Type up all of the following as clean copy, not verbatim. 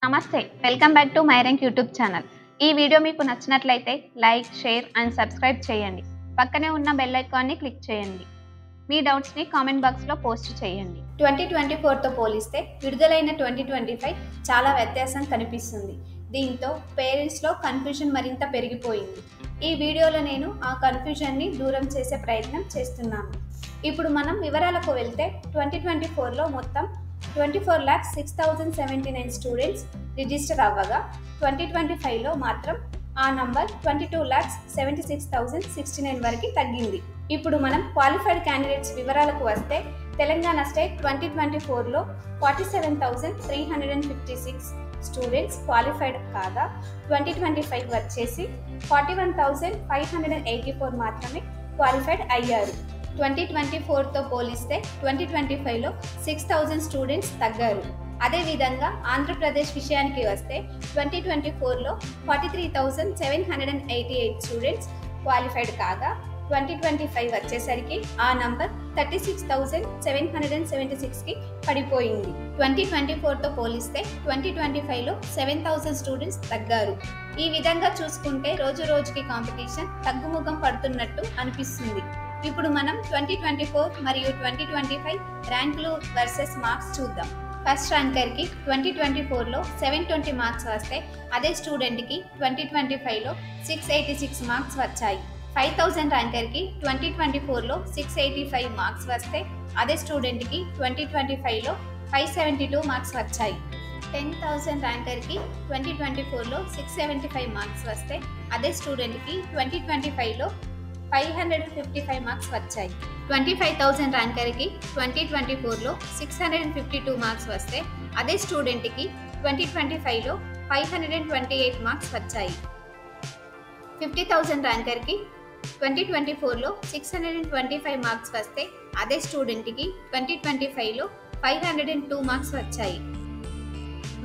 నమస్తే, welcome back to my rank YouTube channel. ఈ video మీకు నచ్చినట్లయితే లైక్, షేర్ అండ్ సబ్స్క్రైబ్ చేయండి. పక్కనే ఉన్న బెల్ ఐకాన్ని క్లిక్ చేయండి. మీ డౌట్స్ని కామెంట్ బాక్స్లో పోస్ట్ చేయండి. 2024తో పోలిస్తే విడుదలైన 2025 చాలా వ్యత్యాసం కనిపిస్తుంది. దీంతో పేరెంట్స్లో కన్ఫ్యూజన్ మరింత పెరిగిపోయింది. ఈ వీడియోలో నేను ఆ కన్ఫ్యూజన్ని దూరం చేసే ప్రయత్నం చేస్తున్నాను. ఇప్పుడు మనం వివరాలకు వెళ్తే 2024లో మొత్తం 24,06,079 స్టూడెంట్స్ రిజిస్టర్ అవ్వగా 2025లో మాత్రం ఆ నంబర్ 22,76,069 వరకు తగ్గింది. ఇప్పుడు మనం క్వాలిఫైడ్ క్యాండిడేట్స్ వివరాలకు వస్తే తెలంగాణ స్టేట్ 2024లో 47,356 స్టూడెంట్స్ క్వాలిఫైడ్ కాగా 2025 వచ్చేసి 41,584 మాత్రమే క్వాలిఫైడ్ అయ్యారు. 2024తో పోలిస్తే 2025లో 6,000 స్టూడెంట్స్ తగ్గారు. అదేవిధంగా ఆంధ్రప్రదేశ్ విషయానికి వస్తే 2024లో 43,788 స్టూడెంట్స్ క్వాలిఫైడ్ కాగా 2025 వచ్చేసరికి ఆ నంబర్ 36,776కి పడిపోయింది. 2024తో పోలిస్తే 2025లో 7,000 స్టూడెంట్స్ తగ్గారు. ఈ విధంగా చూసుకుంటే రోజు రోజుకి కాంపిటీషన్ తగ్గుముఖం పడుతున్నట్టు అనిపిస్తుంది. ఇప్పుడు మనం 2024 మరియు 2025 ర్యాంకులు వర్సెస్ మార్క్స్ చూద్దాం. ఫస్ట్ ర్యాంకర్కి 2024లో 720 మార్క్స్ వస్తే అదే స్టూడెంట్కి 2025లో 686 మార్క్స్ వచ్చాయి. 5,000 ర్యాంకర్కి 2024లో 685 మార్క్స్ వస్తే అదే స్టూడెంట్కి 2025లో 572 మార్క్స్ వచ్చాయి. 10,000 ర్యాంకర్కి 2024లో 675 మార్క్స్ వస్తే అదే స్టూడెంట్కి 2025లో 555 మార్క్స్ వచ్చాయి. 25,000 ర్యాంకర్కి 2024లో 652 మార్క్స్ వస్తే అదే స్టూడెంట్కి 2025లో 528 మార్క్స్ వచ్చాయి. 50,000 ర్యాంకర్కి 2024లో 625 మార్క్స్ వస్తే అదే స్టూడెంట్కి 2025లో 502 మార్క్స్ వచ్చాయి.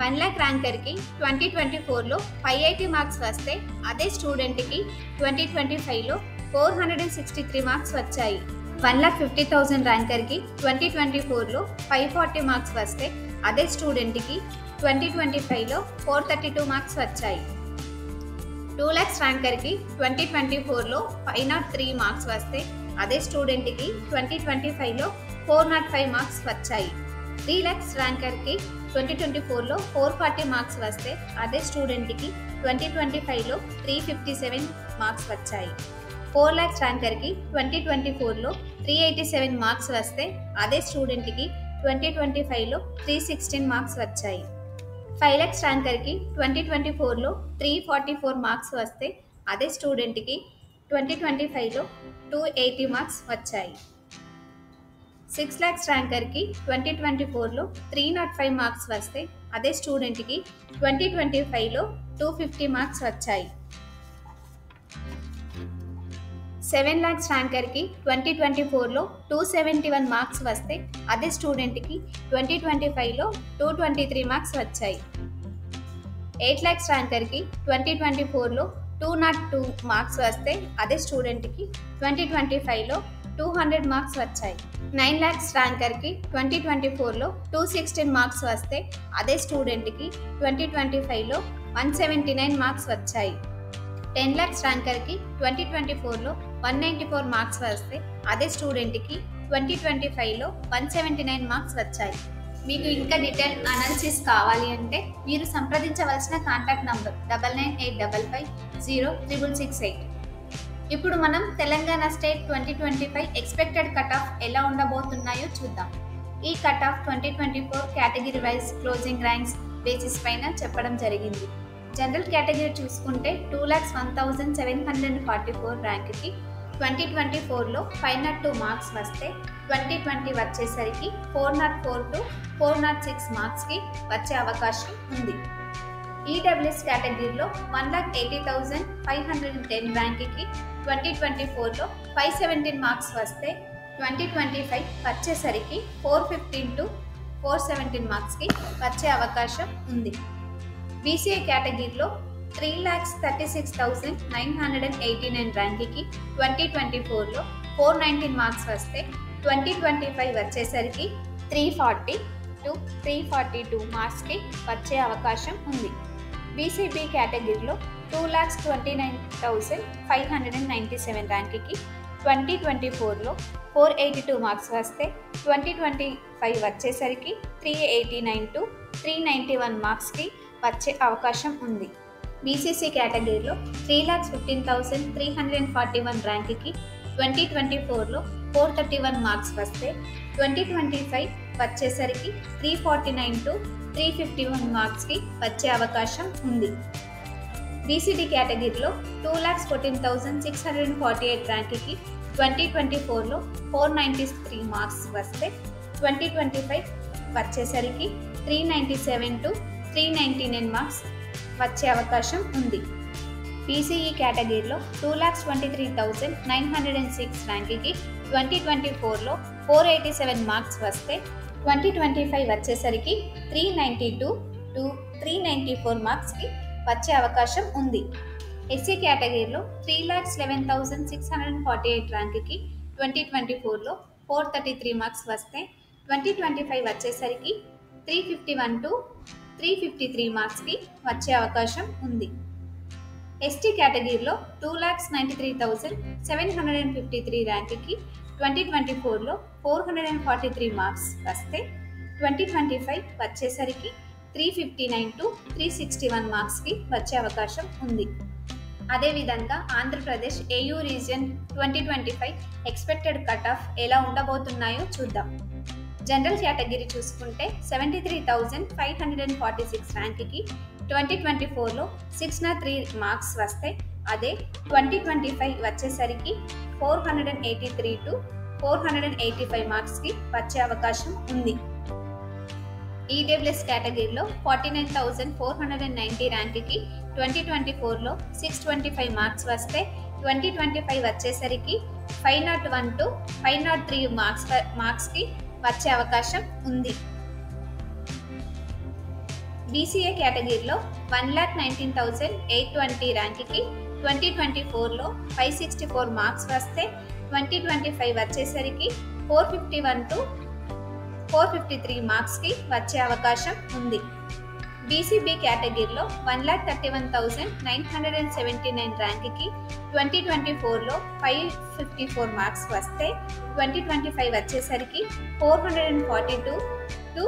1 lakh ర్యాంకర్కి 2024లో 580 మార్క్స్ వస్తే అదే స్టూడెంట్కి 2025లో 463 మార్క్స్ వచ్చాయి. 1,50,000 ర్యాంకర్కి 2024లో 540 మార్క్స్ వస్తే అదే స్టూడెంట్కి 2025లో 432 మార్క్స్ వచ్చాయి. 2 lakhs ర్యాంకర్కి 2024లో 503 మార్క్స్ వస్తే అదే స్టూడెంట్కి 2025లో 405 మార్క్స్ వచ్చాయి. 3 lakhs ర్యాంకర్కి 2024లో 440 మార్క్స్ వస్తే అదే స్టూడెంట్కి 2025లో 357 మార్క్స్ వచ్చాయి. 4 lakhs ర్యాంకర్కి 2024లో 387 మార్క్స్ వస్తే అదే స్టూడెంట్కి 2025లో 316 మార్క్స్ వచ్చాయి. 5 lakhs ర్యాంకర్కి 2024లో 344 మార్క్స్ వస్తే అదే స్టూడెంట్కి 2025లో 280 మార్క్స్ వచ్చాయి. 6 lakhs ర్యాంకర్కి 2024లో 305 మార్క్స్ వస్తే అదే స్టూడెంట్కి 2025లో 250 మార్క్స్ వచ్చాయి. 7 lakhs ర్యాంకర్కి 2024లో 271 మార్క్స్ వస్తే అదే స్టూడెంట్కి 2025లో 223 మార్క్స్ వచ్చాయి. 8 lakhs ర్యాంకర్కి 2024లో 202 మార్క్స్ వస్తే అదే స్టూడెంట్కి 2025లో 200 మార్క్స్ వచ్చాయి. 9 lakhs ర్యాంకర్కి 2024లో 216 మార్క్స్ వస్తే అదే స్టూడెంట్కి 2025లో 179 మార్క్స్ వచ్చాయి. 10 lakhs ర్యాంకర్కి 2024లో 194 మార్క్స్ వస్తే అదే స్టూడెంట్కి 2025లో 179 మార్క్స్ వచ్చాయి. మీకు ఇంకా డీటెయిల్ అనాలిసిస్ కావాలి అంటే మీరు సంప్రదించవలసిన కాంటాక్ట్ నంబర్ 9985506668. ఇప్పుడు మనం Telangana state 2025 expected cut off ఎలా ఉండబోతున్నాయో చూద్దాం. ఈ cut off 2024 category wise closing ranks basis పైన చెప్పడం జరిగింది. జనరల్ కేటగిరీ చూసుకుంటే 2,01,744 ర్యాంక్కి 2024లో 502 మార్క్స్ వస్తే 2020 వచ్చేసరికి 404 to 406 మార్క్స్కి వచ్చే అవకాశం ఉంది. ఈడబ్ల్యూఎస్ కేటగిరీలో 1,80,510 ర్యాంక్కి 2024లో 517 మార్క్స్ వస్తే 2025 వచ్చేసరికి 415 to 417 మార్క్స్కి వచ్చే అవకాశం ఉంది. బీసీఏ కేటగిరీలో 3,36,989 ర్యాంక్కి 2024లో 419 మార్క్స్ వస్తే 2025 వచ్చేసరికి 340 టు 342 మార్క్స్కి వచ్చే అవకాశం ఉంది. బీసీబీ కేటగిరీలో 2,29,597 ర్యాంక్కి 2024లో 482 మార్క్స్ వస్తే 2025 వచ్చేసరికి 389 టు 391 మార్క్స్కి వచ్చే అవకాశం ఉంది. బీసీసీ కేటగిరీలో 3,15,341 ర్యాంక్కి 2024లో 431 మార్క్స్ వస్తే 2025 వచ్చేసరికి 349 టు 351 మార్క్స్కి వచ్చే అవకాశం ఉంది. బీసీడీ కేటగిరీలో 2,14,648 ర్యాంక్కి 2024లో 493 మార్క్స్ వస్తే 2025 వచ్చేసరికి 397 టు 399 మార్క్స్ వచ్చే అవకాశం ఉంది. బీసీఈ కేటగిరీలో 2,23,906 ర్యాంక్కి 2024లో 487 మార్క్స్ వస్తే 2025 వచ్చేసరికి 392 టు 394 మార్క్స్కి వచ్చే అవకాశం ఉంది. ఎస్సీ కేటగిరీలో 3,11,648 ర్యాంక్కి 2024లో 433 మార్క్స్ వస్తే 2025 వచ్చేసరికి 351 టు 353 మార్క్స్కి వచ్చే అవకాశం ఉంది. ఎస్టీ కేటగిరీలో 2,93,753 ర్యాంక్కి 2024లో 443 మార్క్స్ వస్తే 2025 వచ్చేసరికి 359 టు 361 మార్క్స్కి వచ్చే అవకాశం ఉంది. అదేవిధంగా Andhra Pradesh AU region 2025 expected cut off ఎలా ఉండబోతున్నాయో చూద్దాం. జనరల్ కేటగిరీ చూసుకుంటే 73,546 ర్యాంక్కి 2024లో 603 మార్క్స్ వస్తే అదే 2025 వచ్చేసరికి 483 టు 485 మార్క్స్కి వచ్చే అవకాశం ఉంది. ఈడబ్ల్యూఎస్ కేటగిరీలో 49,490 ర్యాంక్కి 2024లో 625 మార్క్స్ వస్తే 2025 వచ్చేసరికి 501 టు 503 మార్క్స్కి వచ్చే అవకాశం ఉంది. బీసీఏ కేటగిరీలో 1,19,820 ర్యాంక్కి 2024లో 564 మార్క్స్ వస్తే 2025 వచ్చేసరికి 451 టు 453 మార్క్స్కి వచ్చే అవకాశం ఉంది. బీసీబీ కేటగిరీలో 1,31,979 ర్యాంక్కి 2024లో 554 మార్క్స్ వస్తే 2025 వచ్చేసరికి 442 టు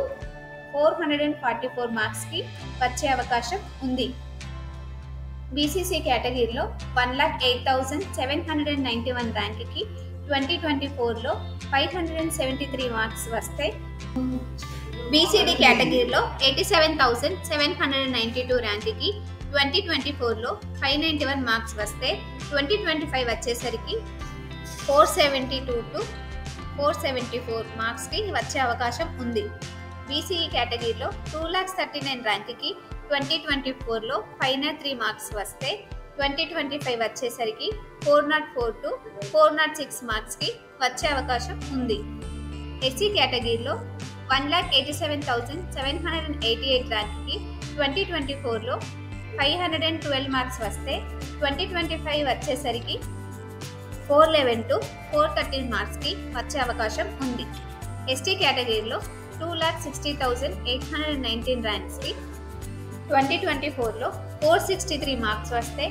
444 మార్క్స్కి వచ్చే అవకాశం ఉంది. బీసీసీ కేటగిరీలో 1,08,791 ర్యాంక్కి 2024లో 573 మార్క్స్ వస్తే బీసీడీ కేటగిరీలో 87,792 ర్యాంక్కి 2024లో 591 మార్క్స్ వస్తే 2025 వచ్చేసరికి 472 టు 474 మార్క్స్కి వచ్చే అవకాశం ఉంది. బీసీఈ కేటగిరీలో 2,39,000 ర్యాంక్కి 2024లో 503 మార్క్స్ వస్తే 2025 వచ్చేసరికి 404 టు 406 మార్క్స్కి వచ్చే అవకాశం ఉంది. ఎస్సీ కేటగిరీలో 1,87,788 ర్యాంక్కి 2024లో 512 మార్క్స్ వస్తే 2025 వచ్చేసరికి 411 టు 413 మార్క్స్కి వచ్చే అవకాశం ఉంది. ఎస్టీ కేటగిరీలో 2,60,819 ర్యాంక్స్కి 2024లో 463 మార్క్స్ వస్తే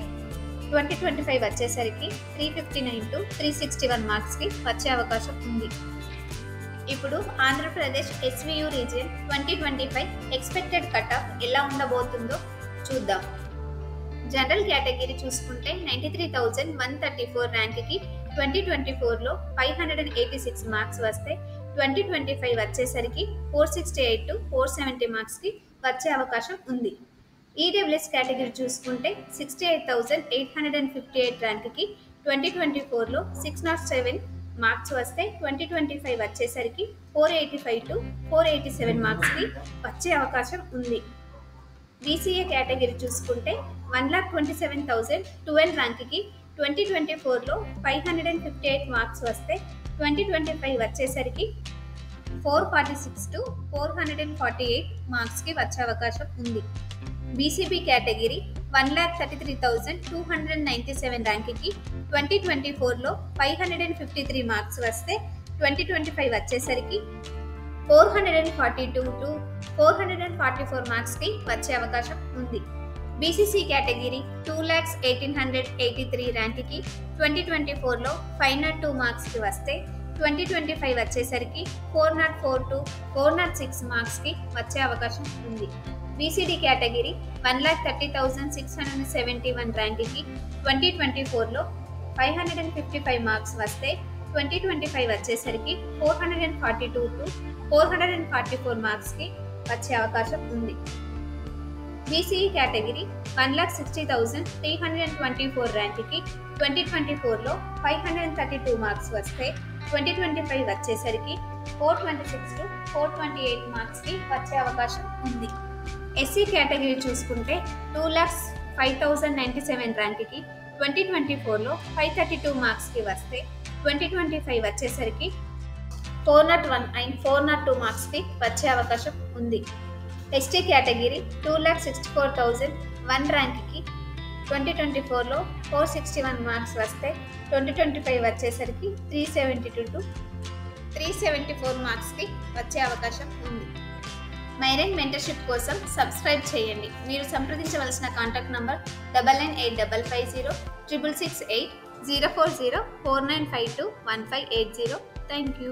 2025 వచ్చేసరికి 359 టు 361 మార్క్స్కి వచ్చే అవకాశం ఉంది. ఇప్పుడు Andhra Pradesh SVU region 2025 expected cut off ఎలా ఉండబోతుందో చూద్దాం. జనరల్ కేటగిరీ చూసుకుంటే 93,134 ర్యాంక్కి 2024లో 586 మార్క్స్ వస్తే 2025 వచ్చేసరికి 468 టు 470 మార్క్స్కి వచ్చే అవకాశం ఉంది. ఈడబ్ల్యూఎస్ కేటగిరీ చూసుకుంటే 68,858 ర్యాంక్కి 2024లో 607 మార్క్స్ వస్తే 2025 వచ్చేసరికి 485 టు 487 మార్క్స్కి వచ్చే అవకాశం ఉంది. బీసీఏ కేటగిరీ చూసుకుంటే 1,27,012 ర్యాంక్కి 2024లో 558 మార్క్స్ వస్తే 2025 వచ్చేసరికి 446 టు 448 మార్క్స్కి వచ్చే అవకాశం ఉంది. బీసీబీ కేటగిరీ 1,33,297 ర్యాంక్కి 2024లో 553 మార్క్స్ వస్తే 2025 వచ్చేసరికి 442 టు 444 మార్క్స్కి వచ్చే అవకాశం ఉంది. బీసీసీ కేటగిరీ 2,18,83 ర్యాంక్కి 2024లో 502 మార్క్స్కి వస్తే 2025 వచ్చేసరికి 404 టు 406 మార్క్స్కి వచ్చే అవకాశం ఉంది. బీసీడీ కేటగిరీ 1,30,671 ర్యాంక్కి 2024లో 555 మార్క్స్ వస్తే 2025 వచ్చేసరికి 442 టు 444 మార్క్స్కి వచ్చే అవకాశం ఉంది. బీసీఈ కేటగిరీ 1,60,324 ర్యాంక్కి 2024లో 532 మార్క్స్ వస్తే 2025 వచ్చేసరికి 426 టు 428 మార్క్స్కి వచ్చే అవకాశం ఉంది. ఎస్సీ కేటగిరీ చూసుకుంటే 2,05,097 ర్యాంక్కి 2024లో 532 మార్క్స్కి వస్తే 2025 వచ్చేసరికి 401 అండ్ 402 మార్క్స్కి వచ్చే అవకాశం ఉంది. ఎస్టీ కేటగిరీ 2,64,001 ర్యాంక్కి 2024లో 461 మార్క్స్ వస్తే 2025 వచ్చేసరికి 372 టు 374 మార్క్స్కి వచ్చే అవకాశం ఉంది. మైరెన్ మెంటర్షిప్ కోసం సబ్స్క్రైబ్ చేయండి. మీరు సంప్రదించవలసిన కాంటాక్ట్ నంబర్ 9985506668 04049521580. Thank you.